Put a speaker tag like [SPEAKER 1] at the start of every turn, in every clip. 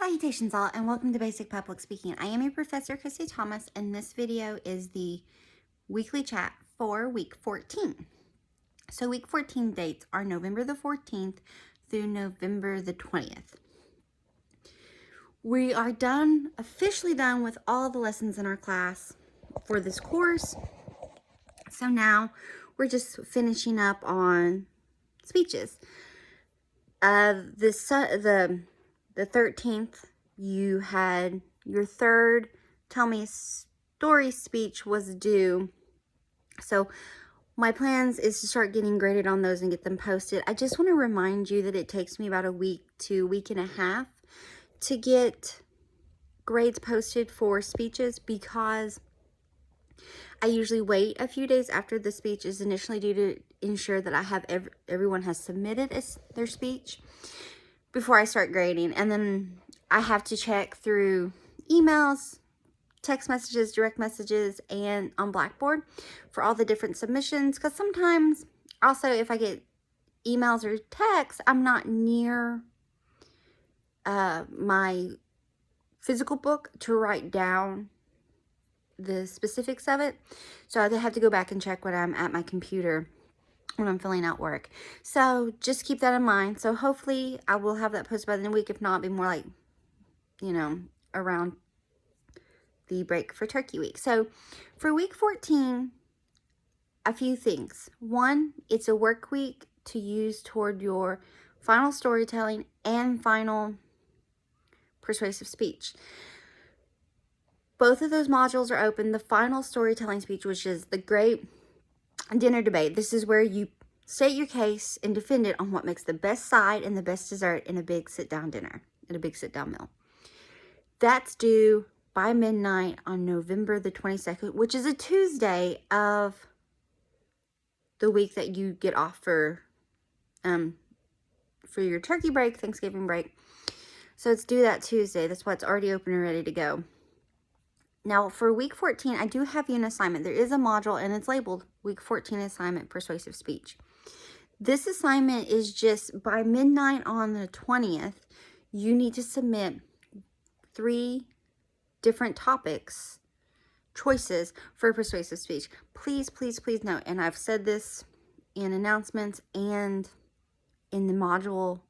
[SPEAKER 1] Salutations all, and welcome to Basic Public Speaking. I am your professor, Chrissy Thomas, and this video is the weekly chat for week 14. So week 14 dates are November the 14th through November the 20th. We are officially done with all the lessons in our class for this course. So now we're just finishing up on speeches. The 13th, you had your third Tell Me a Story speech was due. So my plans is to start getting graded on those and get them posted. I just want to remind you that it takes me about a week to week and a half to get grades posted for speeches, because I usually wait a few days after the speech is initially due to ensure that I have everyone has submitted their speech before I start grading. And then I have to check through emails, text messages, direct messages, and on Blackboard for all the different submissions. Because sometimes also if I get emails or texts, I'm not near my physical book to write down the specifics of it. So I have to go back and check when I'm at my computer when I'm filling out work. So just keep that in mind. So hopefully I will have that posted by the end of the week. If not, it'll be more like, around the break for Turkey Week. So for week 14, a few things. One, it's a work week to use toward your final storytelling and final persuasive speech. Both of those modules are open. The final storytelling speech, which is the great dinner debate. This is where you state your case and defend it on what makes the best side and the best dessert in a big sit-down dinner, in a big sit-down meal. That's due by midnight on November the 22nd, which is a Tuesday of the week that you get off for your turkey break, Thanksgiving break. So it's due that Tuesday. That's why it's already open and ready to go. Now, for week 14, I do have you an assignment. There is a module, and it's labeled Week 14 Assignment Persuasive Speech. This assignment is just by midnight on the 20th, you need to submit 3 different topics, choices for persuasive speech. Please, please, please note, and I've said this in announcements and in the module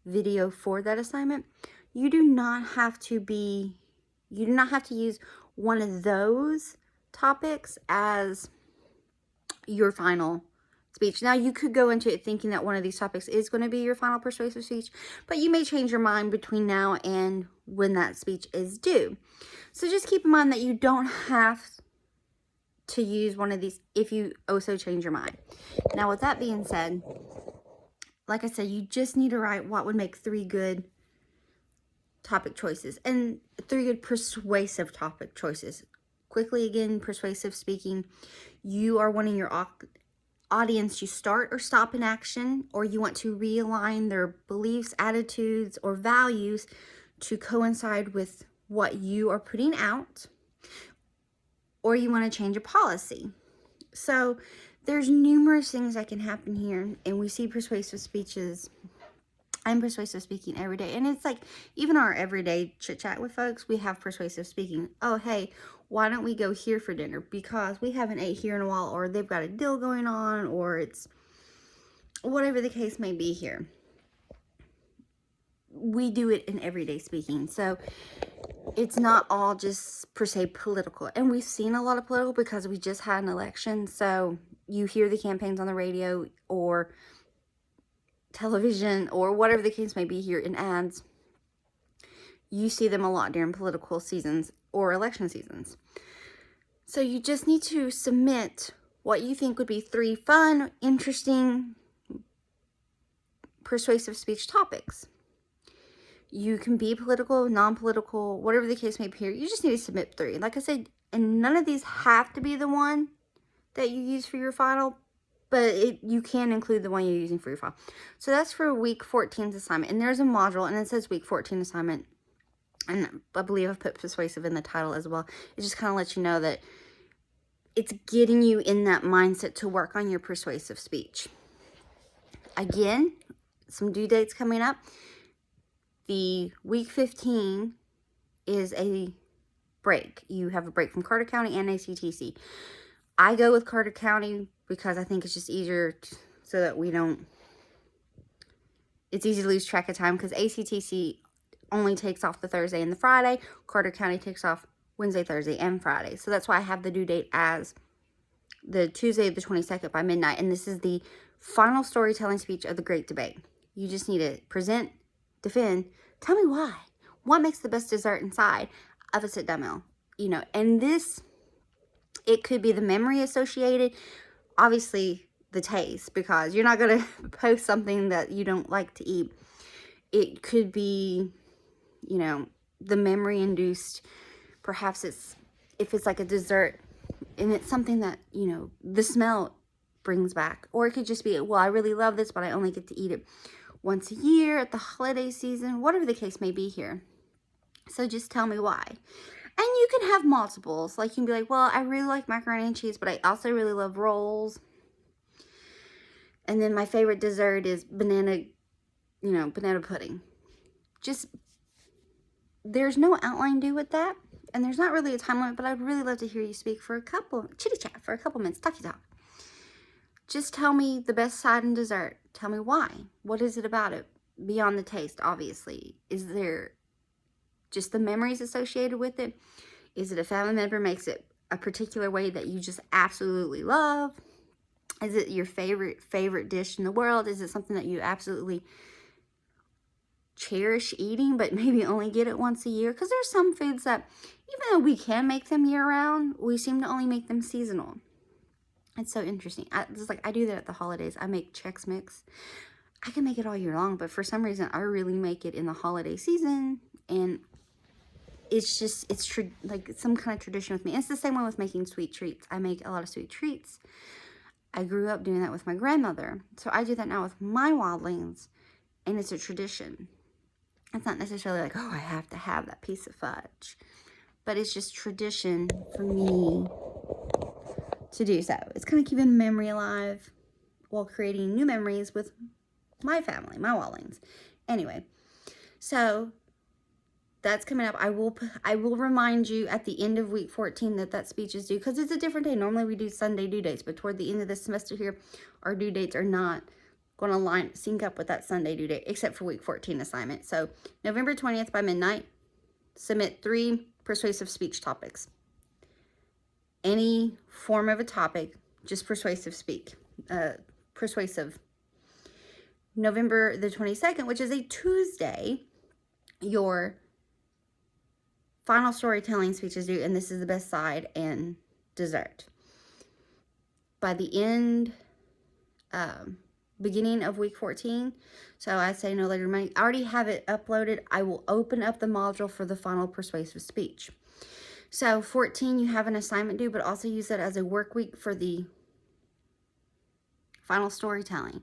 [SPEAKER 1] video for that assignment, you do not have to use one of those topics as your final speech. Now, you could go into it thinking that one of these topics is going to be your final persuasive speech, but you may change your mind between now and when that speech is due. So just keep in mind that you don't have to use one of these if you also change your mind. Now, with that being said, like I said, you just need to write what would make 3 good topic choices and 3 good persuasive topic choices. Quickly again, persuasive speaking, you are wanting your audience to start or stop an action, or you want to realign their beliefs, attitudes, or values to coincide with what you are putting out, or you want to change a policy. So there's numerous things that can happen here, and we see persuasive speeches. I'm persuasive speaking every day. And it's like, even our everyday chit chat with folks, we have persuasive speaking. Oh, hey, why don't we go here for dinner? Because we haven't ate here in a while, or they've got a deal going on, or it's whatever the case may be here. We do it in everyday speaking. So it's not all just per se political. And we've seen a lot of political because we just had an election. So you hear the campaigns on the radio or television or whatever the case may be here in ads. You see them a lot during political seasons or election seasons. So you just need to submit what you think would be 3 fun, interesting, persuasive speech topics. You can be political, non-political, whatever the case may be here. You just need to submit 3. Like I said, and none of these have to be the one that you use for your final, but you can include the one you're using for your file. So that's for week 14's assignment. And there's a module, and it says week 14 assignment. And I believe I've put persuasive in the title as well. It just kind of lets you know that it's getting you in that mindset to work on your persuasive speech. Again, some due dates coming up. The week 15 is a break. You have a break from Carter County and ACTC. I go with Carter County because I think it's just easier so that we don't, it's easy to lose track of time, because ACTC only takes off the Thursday and the Friday. Carter County takes off Wednesday, Thursday, and Friday. So that's why I have the due date as the Tuesday the 22nd by midnight. And this is the final storytelling speech of the Great Debate. You just need to present, defend, tell me why. What makes the best dessert inside of a sit-down meal? You know, and this, it could be the memory associated, obviously the taste, because you're not going to post something that you don't like to eat. It could be, you know, the memory induced, perhaps it's, if it's like a dessert and it's something that, you know, the smell brings back. Or it could just be, well, I really love this, but I only get to eat it once a year at the holiday season, whatever the case may be here. So just tell me why. And you can have multiples. Like, you can be like, well, I really like macaroni and cheese, but I also really love rolls. And then my favorite dessert is banana pudding. Just, there's no outline due with that. And there's not really a time limit, but I'd really love to hear you speak for a couple, chitty-chat for a couple minutes, talky-talk. Just tell me the best side and dessert. Tell me why. What is it about it? Beyond the taste, obviously. Is there just the memories associated with it? Is it a family member makes it a particular way that you just absolutely love? Is it your favorite dish in the world? Is it something that you absolutely cherish eating, but maybe only get it once a year? Because there's some foods that, even though we can make them year-round, we seem to only make them seasonal. It's so interesting. I do that at the holidays. I make Chex Mix. I can make it all year long, but for some reason, I really make it in the holiday season, and it's just, like some kind of tradition with me. And it's the same one with making sweet treats. I make a lot of sweet treats. I grew up doing that with my grandmother, so I do that now with my wildlings, and it's a tradition. It's not necessarily like, oh, I have to have that piece of fudge, but it's just tradition for me to do so. It's kind of keeping memory alive while creating new memories with my family, my wildlings. Anyway, so that's coming up. I will remind you at the end of week 14 that speech is due, because it's a different day. Normally we do Sunday due dates, but toward the end of this semester here, our due dates are not going to sync up with that Sunday due date, except for week 14 assignment. So November 20th by midnight, submit 3 persuasive speech topics. Any form of a topic, just persuasive speak. Persuasive. November the 22nd, which is a Tuesday, your final storytelling speech is due, and this is the best side and dessert. By the end, beginning of week 14, so I say no later than Monday. I already have it uploaded. I will open up the module for the final persuasive speech. So 14, you have an assignment due, but also use that as a work week for the final storytelling.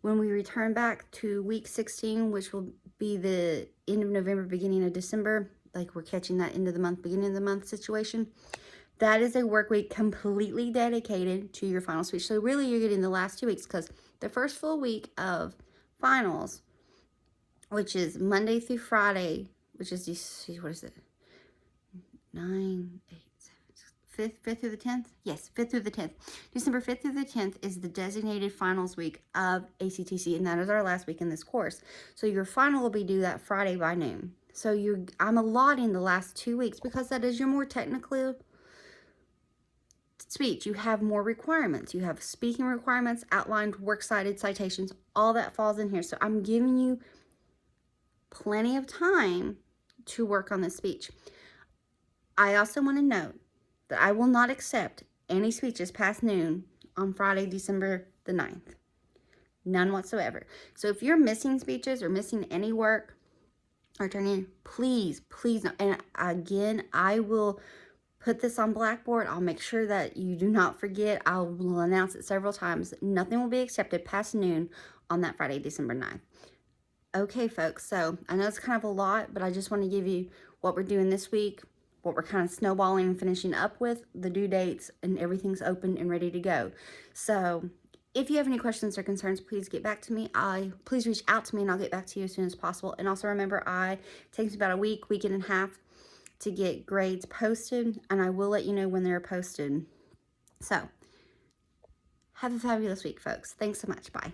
[SPEAKER 1] When we return back to week 16, which will be the end of November, beginning of December, like we're catching that end of the month, beginning of the month situation, that is a work week completely dedicated to your final speech. So really you're getting the last 2 weeks, because the first full week of finals, which is Monday through Friday, which is, what is it? 9, 8, 7, 5th through the 10th? Yes, 5th through the 10th. December 5th through the 10th is the designated finals week of ACTC, and that is our last week in this course. So your final will be due that Friday by noon. So I'm allotting the last 2 weeks, because that is your more technical speech. You have more requirements. You have speaking requirements, outlined, works cited, citations, all that falls in here. So I'm giving you plenty of time to work on this speech. I also want to note that I will not accept any speeches past noon on Friday, December the 9th. None whatsoever. So if you're missing speeches or missing any work or turning, please no. And again, I will put this on Blackboard. I'll make sure that you do not forget. I will announce it several times. Nothing will be accepted past noon on that Friday, December 9th. Okay, folks, so I know it's kind of a lot, but I just want to give you what we're doing this week, what we're kind of snowballing and finishing up with, the due dates, and everything's open and ready to go. So If you have any questions or concerns, please get back to me. Please reach out to me and I'll get back to you as soon as possible. And also remember, it takes about a week and a half to get grades posted, and I will let you know when they're posted. So, have a fabulous week, folks. Thanks so much. Bye.